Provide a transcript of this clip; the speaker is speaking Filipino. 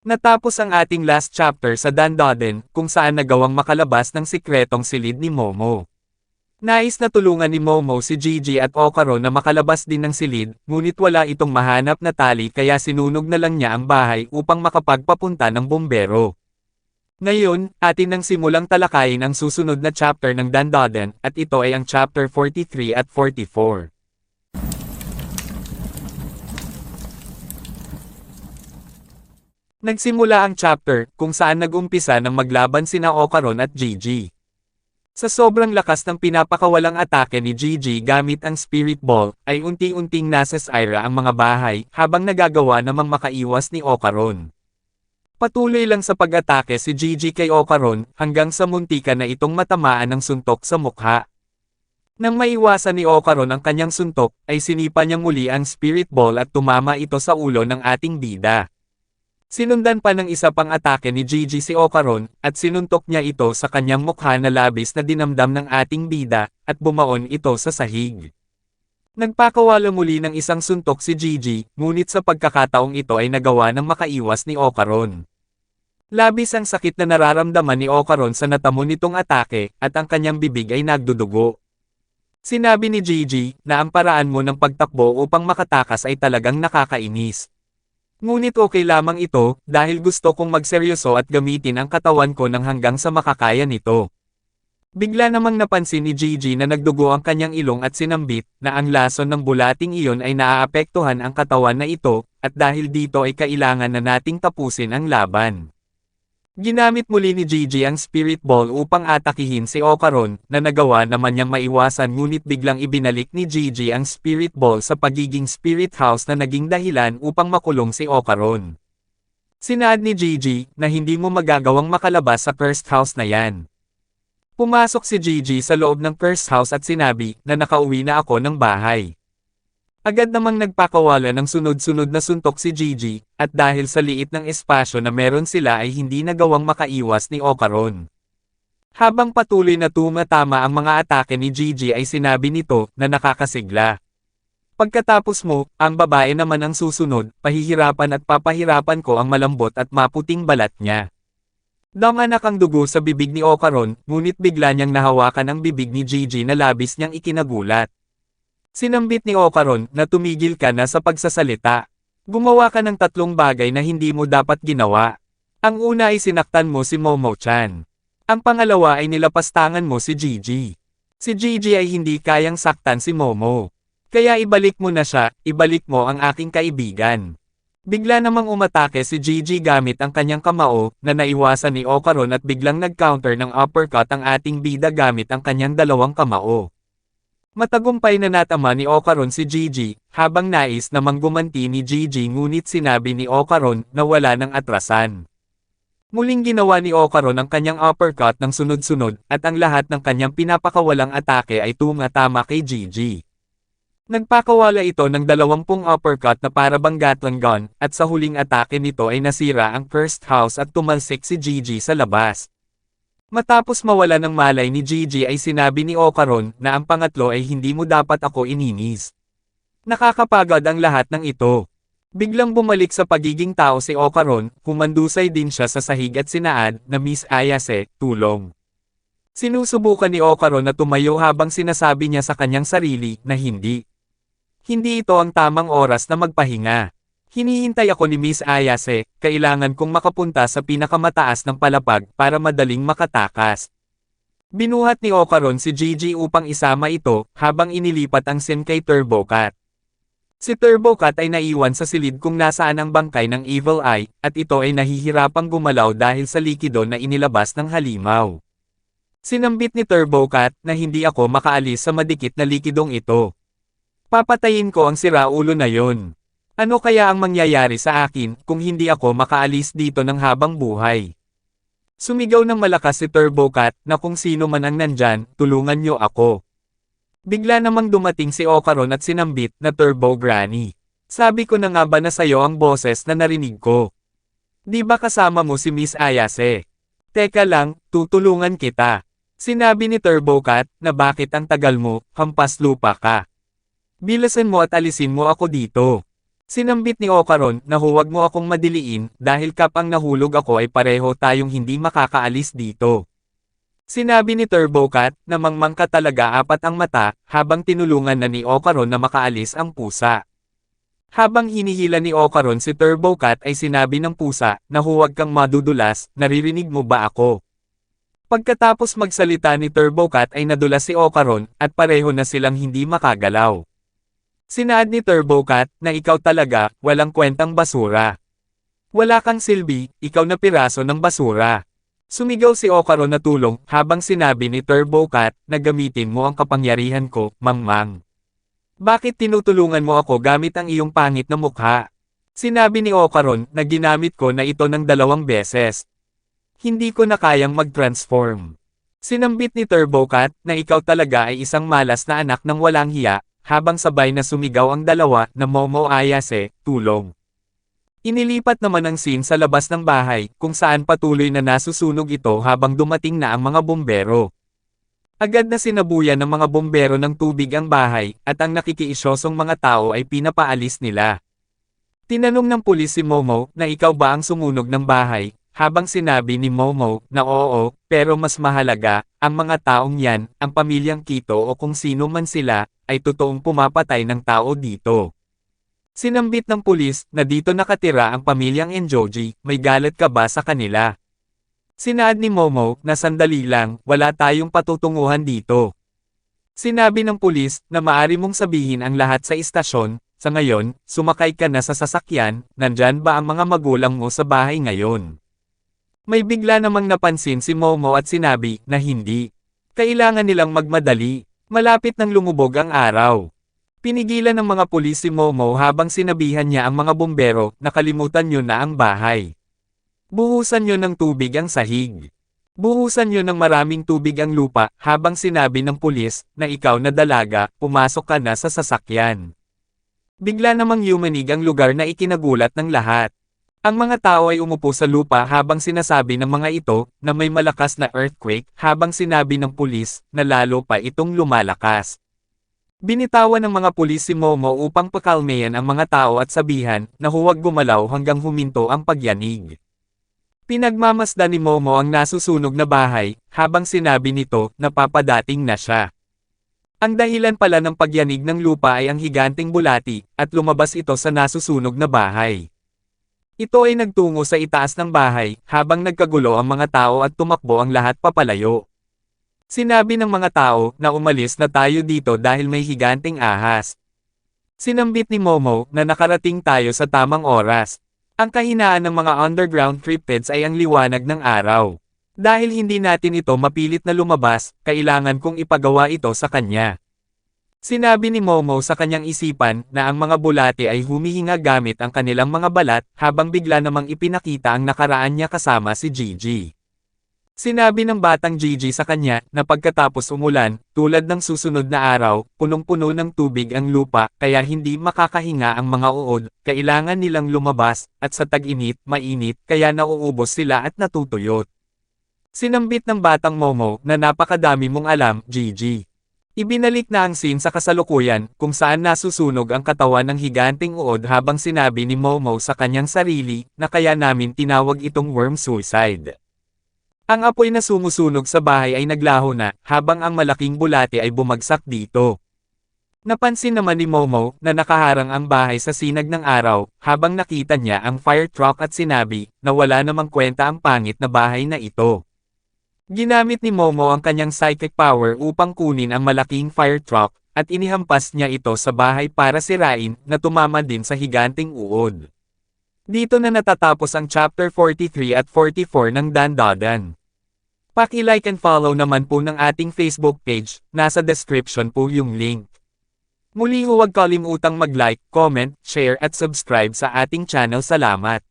Natapos ang ating last chapter sa Dandaden, kung saan nagawang makalabas ng sikretong silid ni Momo. Nais na tulungan ni Momo si Gigi at Okaron na makalabas din ng silid, ngunit wala itong mahanap na tali kaya sinunog na lang niya ang bahay upang makapagpapunta ng bumbero. Ngayon, atin nang simulang talakayin ang susunod na chapter ng Dandaden, at ito ay ang chapter 43 at 44. Nagsimula ang chapter, kung saan nag-umpisa ng maglaban sina Okaron at Gigi. Sa sobrang lakas ng pinapakawalang atake ni Gigi gamit ang Spirit Ball, ay unti-unting nasa Syra ang mga bahay, habang nagagawa namang makaiwas ni Okaron. Patuloy lang sa pag-atake si Gigi kay Okaron, hanggang sa muntikan na itong matamaan ng suntok sa mukha. Nang maiwasan ni Okaron ang kanyang suntok, ay sinipa niya muli ang Spirit Ball at tumama ito sa ulo ng ating bida. Sinundan pa ng isa pang atake ni Gigi si Okaron, at sinuntok niya ito sa kanyang mukha na labis na dinamdam ng ating bida, at bumaon ito sa sahig. Nagpakawala muli ng isang suntok si Gigi, ngunit sa pagkakataong ito ay nagawa ng makaiwas ni Okaron. Labis ang sakit na nararamdaman ni Okaron sa natamo nitong atake, at ang kanyang bibig ay nagdudugo. Sinabi ni Gigi, na ang paraan mo ng pagtakbo upang makatakas ay talagang nakakainis. Ngunit okay lamang ito, dahil gusto kong magseryoso at gamitin ang katawan ko ng hanggang sa makakaya nito. Bigla namang napansin ni Gigi na nagdugo ang kanyang ilong at sinambit, na ang lason ng bulating iyon ay naaapektuhan ang katawan na ito, at dahil dito ay kailangan na nating tapusin ang laban. Ginamit muli ni Gigi ang Spirit Ball upang atakihin si Okaron, na nagawa naman niyang maiwasan ngunit biglang ibinalik ni Gigi ang Spirit Ball sa pagiging Spirit House na naging dahilan upang makulong si Okaron. Sinaad ni Gigi, na hindi mo magagawang makalabas sa Cursed House na yan. Pumasok si Gigi sa loob ng Cursed House at sinabi, na nakauwi na ako ng bahay. Agad namang nagpakawala ng sunod-sunod na suntok si Gigi, at dahil sa liit ng espasyo na meron sila ay hindi nagawang makaiwas ni Okaron. Habang patuloy na tumatama ang mga atake ni Gigi ay sinabi nito, na nakakasigla. Pagkatapos mo, ang babae naman ang susunod, pahihirapan at papahirapan ko ang malambot at maputing balat niya. Damanak ang dugo sa bibig ni Okaron, ngunit bigla niyang nahawakan ang bibig ni Gigi na labis niyang ikinagulat. Sinambit ni Okaron, na tumigil ka na sa pagsasalita. Gumawa ka ng tatlong bagay na hindi mo dapat ginawa. Ang una ay sinaktan mo si Momo-chan. Ang pangalawa ay nilapastangan mo si Gigi. Si Gigi ay hindi kayang saktan si Momo. Kaya ibalik mo na siya, ibalik mo ang aking kaibigan. Bigla namang umatake si Gigi gamit ang kanyang kamao, na naiwasan ni Okaron at biglang nag-counter ng uppercut ang ating bida gamit ang kanyang dalawang kamao. Matagumpay na natama ni Okaron si Gigi, habang nais namang gumanti ni Gigi ngunit sinabi ni Okaron na wala ng atrasan. Muling ginawa ni Okaron ang kanyang uppercut ng sunod-sunod, at ang lahat ng kanyang pinapakawalang atake ay tumatama kay Gigi. Nagpakawala ito ng 20 uppercut na para bang Gatling gun, at sa huling atake nito ay nasira ang Cursed House at tumalsik si Gigi sa labas. Matapos mawala ng malay ni Gigi ay sinabi ni Okaron, na ang pangatlo ay hindi mo dapat ako ininis. Nakakapagod ang lahat ng ito. Biglang bumalik sa pagiging tao si Okaron, humandusay din siya sa sahig at sinaad, na Miss Ayase, tulong. Sinusubukan ni Okaron na tumayo habang sinasabi niya sa kanyang sarili, na hindi. Hindi ito ang tamang oras na magpahinga. Hinihintay ako ni Miss Ayase, kailangan kong makapunta sa pinakamataas ng palapag para madaling makatakas. Binuhat ni Okaron si Gigi upang isama ito, habang inilipat ang scene kay Turbocat. Si Turbocat ay naiwan sa silid kung nasaan ang bangkay ng Evil Eye, at ito ay nahihirapang gumalaw dahil sa likido na inilabas ng halimaw. Sinambit ni Turbocat, na hindi ako makaalis sa madikit na likidong ito. Papatayin ko ang siraulo na yon. Ano kaya ang mangyayari sa akin kung hindi ako makaalis dito ng habang buhay? Sumigaw ng malakas si Turbocat, na kung sino man ang nandyan, tulungan niyo ako. Bigla namang dumating si Okaron at sinambit, na Turbo Granny. Sabi ko na nga ba na sayo ang boses na narinig ko? Di ba kasama mo si Miss Ayase? Teka lang, tutulungan kita. Sinabi ni Turbocat, na bakit ang tagal mo, hampas lupa ka. Bilasan mo at alisin mo ako dito. Sinambit ni Okaron na huwag mo akong madiliin dahil kapang nahulog ako ay pareho tayong hindi makakaalis dito. Sinabi ni Turbocat na mangmang ka talaga apat ang mata habang tinulungan na ni Okaron na makaalis ang pusa. Habang hinihila ni Okaron si Turbocat ay sinabi ng pusa na huwag kang madudulas, naririnig mo ba ako? Pagkatapos magsalita ni Turbocat ay nadulas si Okaron at pareho na silang hindi makagalaw. Sinaad ni Turbocat na ikaw talaga, walang kwentang basura. Wala kang silbi, ikaw na piraso ng basura. Sumigaw si Okaron na tulong habang sinabi ni Turbocat na gamitin mo ang kapangyarihan ko, mangmang. Bakit tinutulungan mo ako gamit ang iyong pangit na mukha? Sinabi ni Okaron na ginamit ko na ito ng 2 beses. Hindi ko na kayang mag-transform. Sinambit ni Turbocat na ikaw talaga ay isang malas na anak ng walang hiya, habang sabay na sumigaw ang dalawa na Momo Ayase, tulong. Inilipat naman ang scene sa labas ng bahay, kung saan patuloy na nasusunog ito habang dumating na ang mga bombero. Agad na sinabuyan ng mga bombero ng tubig ang bahay, at ang nakikiisyosong mga tao ay pinapaalis nila. Tinanong ng pulis si Momo na ikaw ba ang sumunog ng bahay, habang sinabi ni Momo na oo, pero mas mahalaga, ang mga taong yan, ang pamilyang Kito o kung sino man sila, ay totoong pumapatay ng tao dito. Sinambit ng pulis na dito nakatira ang pamilyang Enjoji, may galit ka ba sa kanila? Sinaad ni Momo na sandali lang, wala tayong patutunguhan dito. Sinabi ng pulis na maari mong sabihin ang lahat sa istasyon, sa ngayon, sumakay ka na sa sasakyan, nandyan ba ang mga magulang mo sa bahay ngayon? May bigla namang napansin si Momo at sinabi na hindi. Kailangan nilang magmadali. Malapit nang lumubog ang araw. Pinigilan ng mga pulis si Momo habang sinabihan niya ang mga bombero na kalimutan nyo na ang bahay. Buhusan nyo ng tubig ang sahig. Buhusan nyo ng maraming tubig ang lupa habang sinabi ng pulis na ikaw na dalaga, pumasok ka na sa sasakyan. Bigla namang yumanig ang lugar na ikinagulat ng lahat. Ang mga tao ay umupo sa lupa habang sinasabi ng mga ito na may malakas na earthquake habang sinabi ng pulis na lalo pa itong lumalakas. Binitawan ng mga pulis si Momo upang pakalmayan ang mga tao at sabihan na huwag gumalaw hanggang huminto ang pagyanig. Pinagmamasdan ni Momo ang nasusunog na bahay habang sinabi nito na papadating na siya. Ang dahilan pala ng pagyanig ng lupa ay ang higanting bulati at lumabas ito sa nasusunog na bahay. Ito ay nagtungo sa itaas ng bahay, habang nagkagulo ang mga tao at tumakbo ang lahat papalayo. Sinabi ng mga tao na umalis na tayo dito dahil may higanting ahas. Sinambit ni Momo na nakarating tayo sa tamang oras. Ang kahinaan ng mga underground cryptids ay ang liwanag ng araw. Dahil hindi natin ito mapilit na lumabas, kailangan kong ipagawa ito sa kanya. Sinabi ni Momo sa kanyang isipan na ang mga bulate ay humihinga gamit ang kanilang mga balat habang bigla namang ipinakita ang nakaraan niya kasama si Gigi. Sinabi ng batang Gigi sa kanya na pagkatapos umulan, tulad ng susunod na araw, punong-puno ng tubig ang lupa kaya hindi makakahinga ang mga uod, kailangan nilang lumabas, at sa tag-init, mainit kaya nauubos sila at natutuyot. Sinambit ng batang Momo na napakadami mong alam, Gigi. Ibinalik na ang scene sa kasalukuyan, kung saan nasusunog ang katawan ng higanting uod habang sinabi ni Momo sa kanyang sarili, na kaya namin tinawag itong worm suicide. Ang apoy na sumusunog sa bahay ay naglaho na, habang ang malaking bulate ay bumagsak dito. Napansin naman ni Momo na nakaharang ang bahay sa sinag ng araw, habang nakita niya ang fire truck at sinabi, na wala namang kwenta ang pangit na bahay na ito. Ginamit ni Momo ang kanyang psychic power upang kunin ang malaking fire truck, at inihampas niya ito sa bahay para sirain, na tumama din sa higanting uod. Dito na natatapos ang chapter 43 at 44 ng Dandadan. Paki-like and follow naman po ng ating Facebook page, nasa description po yung link. Muli huwag kalimutang mag-like, comment, share at subscribe sa ating channel. Salamat!